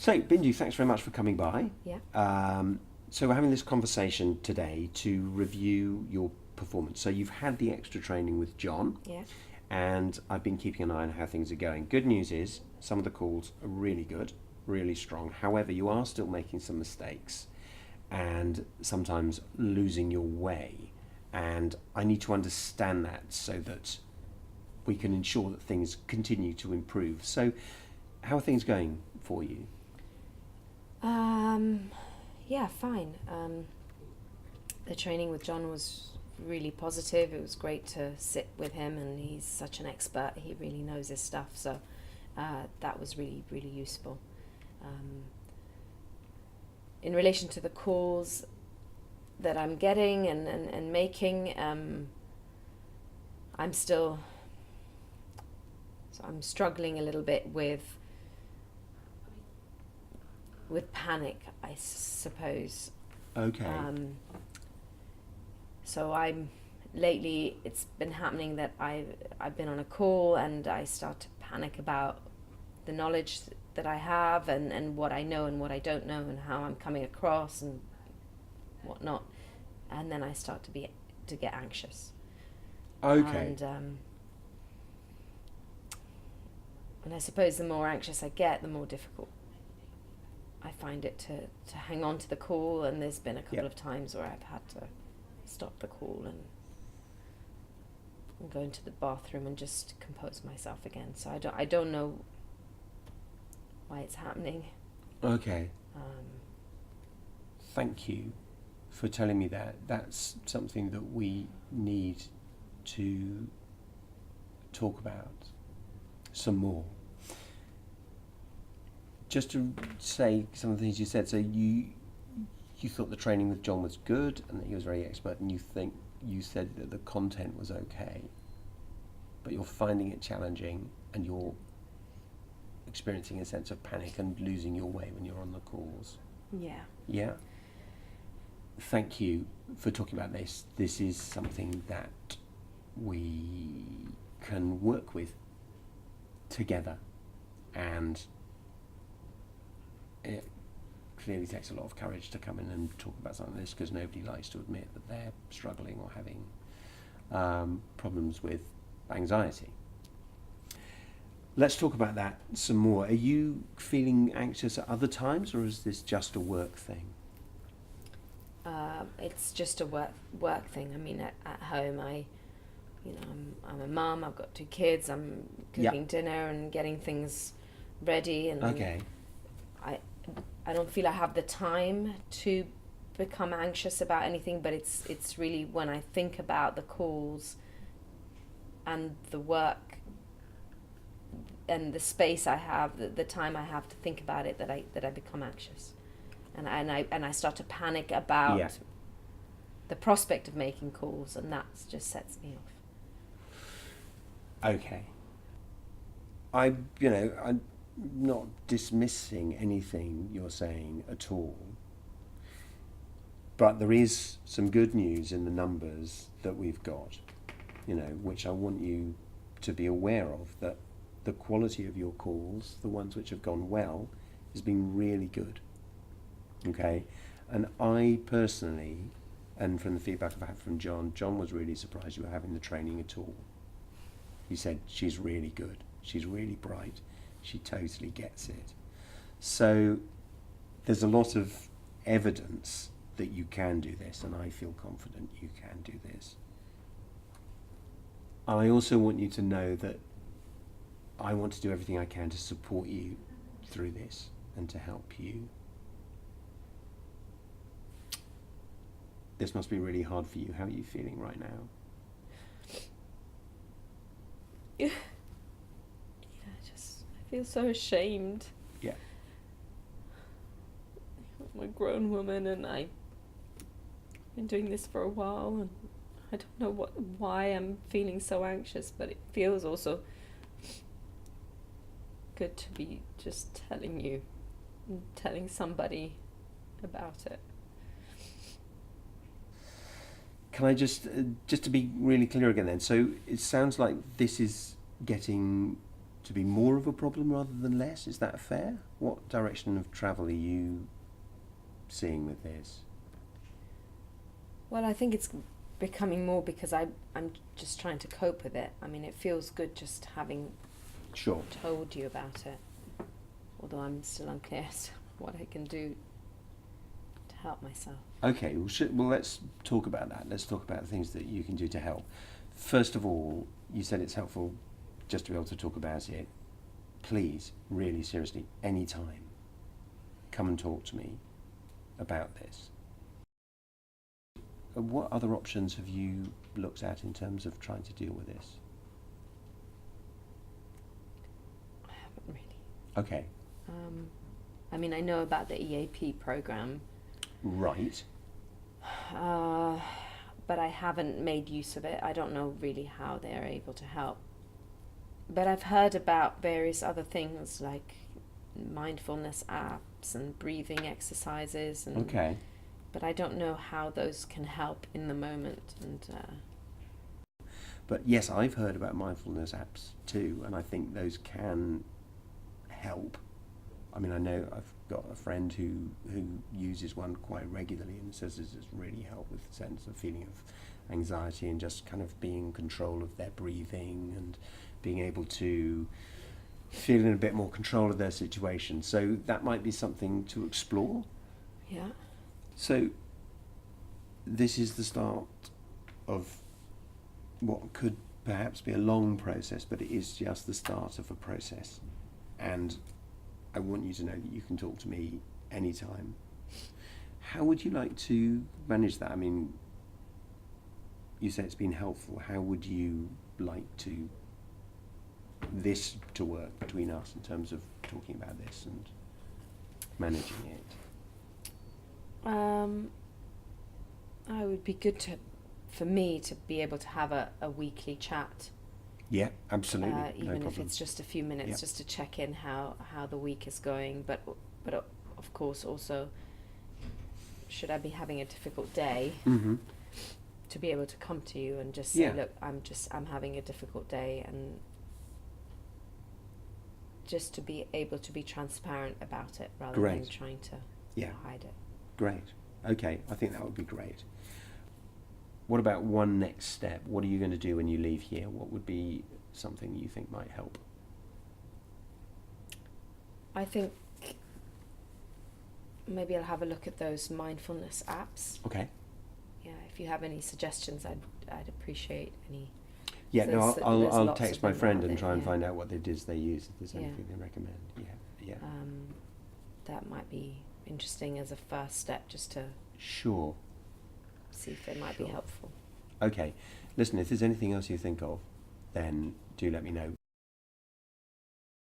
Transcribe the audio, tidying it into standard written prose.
So, Bindu, thanks very much for coming by. Yeah. So, we're having this conversation today to review your performance. So, you've had the extra training with John, Yeah. and I've been keeping an eye on how things are going. Good news is some of the calls are really good, really strong. However, you are still making some mistakes and sometimes losing your way. And I need to understand that so that we can ensure that things continue to improve. So, how are things going for you? Um, yeah, fine. The training with John was really positive. It was great to sit with him, and he's such an expert. He really knows his stuff. So that was really, really useful. Um, in relation to the calls that I'm getting and making, I'm still, so I'm struggling a little bit with panic, I suppose. Okay. So I'm lately it's been happening that I've been on a call and I start to panic about the knowledge that I have and what I know and what I don't know and how I'm coming across and whatnot, and then I start to get anxious. Okay. And I suppose the more anxious I get, the more difficult I find it to hang on to the call, and there's been a couple Yep. of times where I've had to stop the call and go into the bathroom and just compose myself again. So I don't know why it's happening. Okay. Um, Thank you for telling me that. That's something that we need to talk about some more. Just to say some of the things you said. So you thought the training with John was good and that he was very expert, and you said that the content was okay, but you're finding it challenging and you're experiencing a sense of panic and losing your way when you're on the calls. yeah. Yeah. Thank you for talking about this. This is something that we can work with together, and it clearly takes a lot of courage to come in and talk about something like this, because nobody likes to admit that they're struggling or having problems with anxiety. Let's talk about that some more. Are you feeling anxious at other times, or is this just a work thing? It's just a work thing. I mean, at home, I'm a mum. I've got two kids. I'm cooking dinner and getting things ready, and Okay. I don't feel I have the time to become anxious about anything. But it's really when I think about the calls and the work and the space I have, the time I have to think about it, that I become anxious, and I start to panic about Yeah. the prospect of making calls, and that just sets me off. Okay. I'm not dismissing anything you're saying at all, but there is some good news in the numbers that we've got, which I want you to be aware of, that the quality of your calls, the ones which have gone well, has been really good. Okay? And I personally, and from the feedback I've had from John was really surprised you were having the training at all. He said, she's really good, she's really bright, she totally gets it. So there's a lot of evidence that you can do this, and I feel confident you can do this. I also want you to know that I want to do everything I can to support you through this and to help you. This must be really hard for you. How are you feeling right now? Yeah, I feel so ashamed. Yeah. I'm a grown woman, and I've been doing this for a while, and I don't know why I'm feeling so anxious, but it feels also good to be just telling you and telling somebody about it. Can I just to be really clear again then, so it sounds like this is getting to be more of a problem rather than less. Is that fair? What direction of travel are you seeing with this? Well, I think it's becoming more because I'm just trying to cope with it. I mean, it feels good just having Sure. told you about it, although I'm still unclear as to what I can do to help myself. Okay, well, let's talk about that. Let's talk about things that you can do to help. First of all, you said it's helpful just to be able to talk about it. Please, really seriously, anytime, come and talk to me about this. What other options have you looked at in terms of trying to deal with this? I haven't really. Okay, I mean, I know about the EAP program, right. but I haven't made use of it. I don't know really how they're able to help. But I've heard about various other things like mindfulness apps and breathing exercises, and Okay. but I don't know how those can help in the moment. And But yes, I've heard about mindfulness apps too, and I think those can help. I mean, I know I've got a friend who uses one quite regularly and says this has really helped with the sense of feeling of anxiety and just kind of being in control of their breathing and being able to feel in a bit more control of their situation. So that might be something to explore. yeah, So this is the start of what could perhaps be a long process, but it is just the start of a process. And I want you to know that you can talk to me anytime. How would you like to manage that? I mean, you say it's been helpful. How would you like this to work between us in terms of talking about this and managing it? it would be good for me to be able to have a weekly chat, Yeah, absolutely. No even if problem. it's just a few minutes, Yep. just to check in how the week is going. But of course also, should I be having a difficult day, Mm-hmm. to be able to come to you and just say, Yeah. look, I'm having a difficult day, and just to be able to be transparent about it rather than Great. trying to Yeah. hide it. Great. Okay, I think that would be great. What about one next step? What are you going to do when you leave here? What would be something you think might help? I think maybe I'll have a look at those mindfulness apps. Okay. Yeah, if you have any suggestions, I'd appreciate any. Yeah, So no, there's I'll lots text of my them friend out and there, try and yeah. find out what it is they use, if there's Yeah. anything they recommend. Yeah. That might be interesting as a first step, just to Sure. see if they might Sure. be helpful. Okay. Listen, if there's anything else you think of, then do let me know.